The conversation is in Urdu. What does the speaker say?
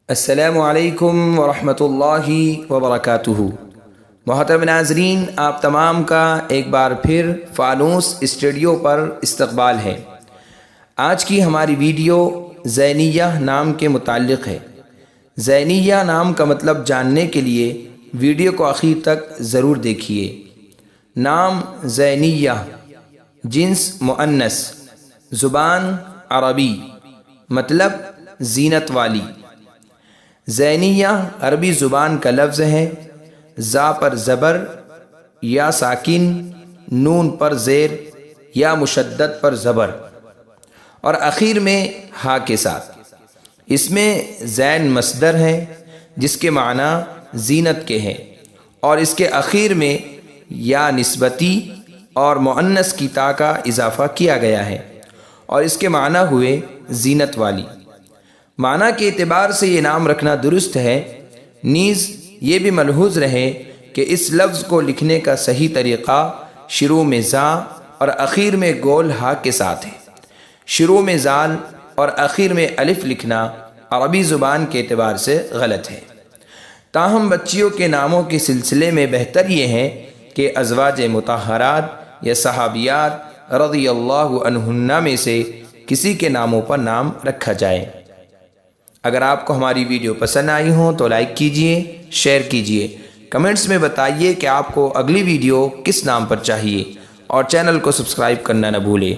السلام علیکم ورحمۃ اللہ وبرکاتہ۔ محترم ناظرین، آپ تمام کا ایک بار پھر فانوس اسٹوڈیو پر استقبال ہے۔ آج کی ہماری ویڈیو زینیہ نام کے متعلق ہے۔ زینیہ نام کا مطلب جاننے کے لیے ویڈیو کو آخر تک ضرور دیکھیے۔ نام زینیہ، جنس مؤنث، زبان عربی، مطلب زینت والی۔ زینیہ عربی زبان کا لفظ ہے۔ زا پر زبر، یا ساکن، نون پر زیر یا مشدد پر زبر، اور اخیر میں ہا کے ساتھ۔ اس میں زین مصدر ہے جس کے معنی زینت کے ہیں، اور اس کے اخیر میں یا نسبتی اور مؤنث کی تا کا اضافہ کیا گیا ہے، اور اس کے معنی ہوئے زینت والی۔ معنی کے اعتبار سے یہ نام رکھنا درست ہے، نیز یہ بھی ملحوظ رہے کہ اس لفظ کو لکھنے کا صحیح طریقہ شروع میں زا اور اخیر میں گول ہا کے ساتھ ہے۔ شروع میں زال اور اخیر میں الف لکھنا عربی زبان کے اعتبار سے غلط ہے۔ تاہم بچیوں کے ناموں کے سلسلے میں بہتر یہ ہے کہ ازواج مطہرات یا صحابیات رضی اللہ عنہن میں سے کسی کے ناموں پر نام رکھا جائے۔ اگر آپ کو ہماری ویڈیو پسند آئی ہو تو لائک کیجئے، شیئر کیجئے، کمنٹس میں بتائیے کہ آپ کو اگلی ویڈیو کس نام پر چاہیے، اور چینل کو سبسکرائب کرنا نہ بھولیں۔